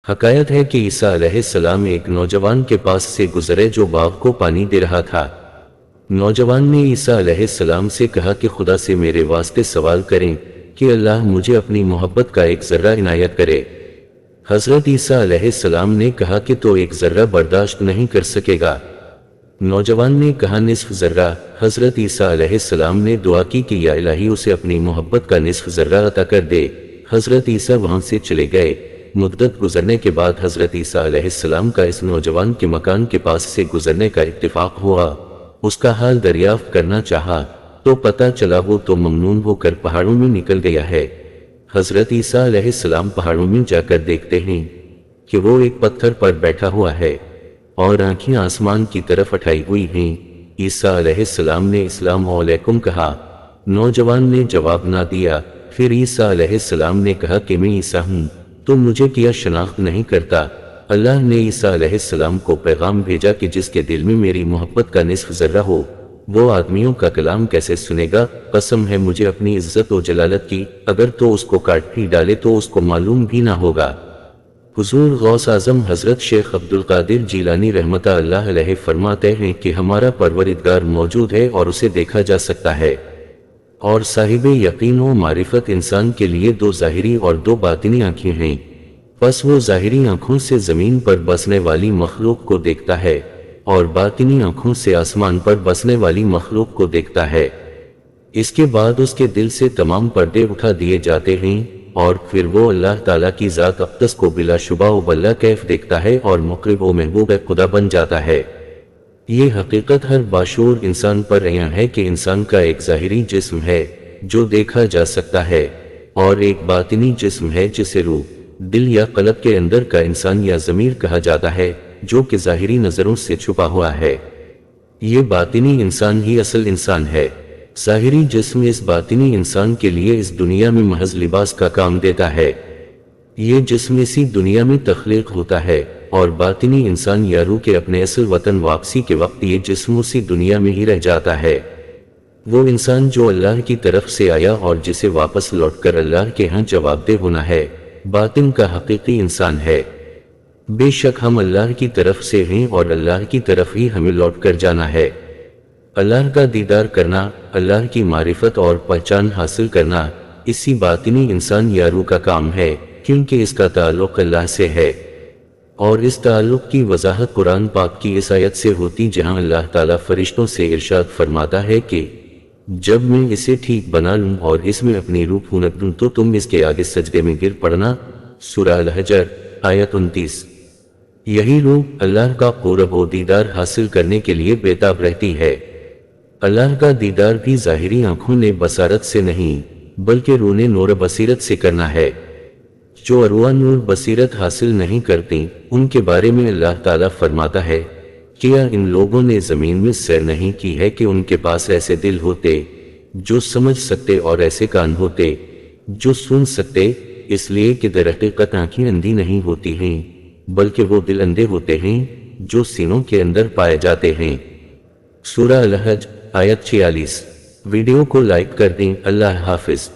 حکایت ہے کہ عیسیٰ علیہ السلام ایک نوجوان کے پاس سے گزرے جو باغ کو پانی دے رہا تھا۔ نوجوان نے عیسیٰ علیہ السلام سے کہا کہ خدا سے میرے واسطے سوال کریں کہ اللہ مجھے اپنی محبت کا ایک ذرہ عنایت کرے۔ حضرت عیسیٰ علیہ السلام نے کہا کہ تو ایک ذرہ برداشت نہیں کر سکے گا۔ نوجوان نے کہا نصف ذرہ۔ حضرت عیسیٰ علیہ السلام نے دعا کی کہ یا الہی اسے اپنی محبت کا نصف ذرہ عطا کر دے۔ حضرت عیسیٰ وہاں سے چلے گئے۔ مدت گزرنے کے بعد حضرت عیسیٰ علیہ السلام کا اس نوجوان کے مکان کے پاس سے گزرنے کا اتفاق ہوا۔ اس کا حال دریافت کرنا چاہا تو پتہ چلا وہ تو ممنون ہو کر پہاڑوں میں نکل گیا ہے۔ حضرت عیسیٰ علیہ السلام پہاڑوں میں جا کر دیکھتے ہیں کہ وہ ایک پتھر پر بیٹھا ہوا ہے اور آنکھیں آسمان کی طرف اٹھائی ہوئی ہیں۔ عیسیٰ علیہ السلام نے السلام علیکم کہا۔ نوجوان نے جواب نہ دیا۔ پھر عیسیٰ علیہ السلام نے کہا کہ میں عیسیٰ ہوں، تو مجھے کیا شناخت نہیں کرتا؟ اللہ نے عیسیٰ علیہ السلام کو پیغام بھیجا کہ جس کے دل میں میری محبت کا نصف ذرہ ہو وہ آدمیوں کا کلام کیسے سنے گا؟ قسم ہے مجھے اپنی عزت و جلالت کی، اگر تو اس کو کاٹ بھی ڈالے تو اس کو معلوم بھی نہ ہوگا۔ حضور غوث اعظم حضرت شیخ عبدالقادر جیلانی رحمتہ اللہ علیہ فرماتے ہیں کہ ہمارا پروردگار موجود ہے اور اسے دیکھا جا سکتا ہے، اور صاحب یقین و معرفت انسان کے لیے دو ظاہری اور دو باطنی آنکھیں ہیں۔ پس وہ ظاہری آنکھوں سے زمین پر بسنے والی مخلوق کو دیکھتا ہے اور باطنی آنکھوں سے آسمان پر بسنے والی مخلوق کو دیکھتا ہے۔ اس کے بعد اس کے دل سے تمام پردے اٹھا دیے جاتے ہیں اور پھر وہ اللہ تعالیٰ کی ذات اقدس کو بلا شبہ و بلا کیف دیکھتا ہے اور مقرب و محبوب خدا بن جاتا ہے۔ یہ حقیقت ہر باشعور انسان پر عیاں ہے کہ انسان کا ایک ظاہری جسم ہے جو دیکھا جا سکتا ہے اور ایک باطنی جسم ہے جسے روح، دل یا قلب کے اندر کا انسان یا ضمیر کہا جاتا ہے، جو کہ ظاہری نظروں سے چھپا ہوا ہے۔ یہ باطنی انسان ہی اصل انسان ہے۔ ظاہری جسم اس باطنی انسان کے لیے اس دنیا میں محض لباس کا کام دیتا ہے۔ یہ جسم اسی دنیا میں تخلیق ہوتا ہے اور باطنی انسان یا روح کے اپنے اصل وطن واپسی کے وقت یہ جسم اسی دنیا میں ہی رہ جاتا ہے۔ وہ انسان جو اللہ کی طرف سے آیا اور جسے واپس لوٹ کر اللہ کے ہاں جواب دہ ہونا ہے، باطن کا حقیقی انسان ہے۔ بے شک ہم اللہ کی طرف سے ہیں اور اللہ کی طرف ہی ہمیں لوٹ کر جانا ہے۔ اللہ کا دیدار کرنا، اللہ کی معرفت اور پہچان حاصل کرنا اسی باطنی انسان یا روح کا کام ہے، کیونکہ اس کا تعلق اللہ سے ہے، اور اس تعلق کی وضاحت قرآن پاک کی اس آیت سے ہوتی جہاں اللہ تعالیٰ فرشتوں سے ارشاد فرماتا ہے کہ جب میں اسے ٹھیک بنا لوں اور اس میں اپنی روح پھونک دوں تو تم اس کے آگے سجدے میں گر پڑنا۔ سورہ الحجر آیت 29۔ یہی روح اللہ کا قرب و دیدار حاصل کرنے کے لیے بیتاب رہتی ہے۔ اللہ کا دیدار بھی ظاہری آنکھوں نے بصارت سے نہیں بلکہ روح نے نور بصیرت سے کرنا ہے۔ جو ارواح نور بصیرت حاصل نہیں کرتی ان کے بارے میں اللہ تعالیٰ فرماتا ہے، کیا ان لوگوں نے زمین میں سیر نہیں کی ہے کہ ان کے پاس ایسے دل ہوتے جو سمجھ سکتے اور ایسے کان ہوتے جو سن سکتے، اس لیے کہ در حقیقت آنکھیں اندھی نہیں ہوتی ہیں بلکہ وہ دل اندھے ہوتے ہیں جو سینوں کے اندر پائے جاتے ہیں۔ سورہ الحج آیت 46۔ ویڈیو کو لائک کر دیں۔ اللہ حافظ۔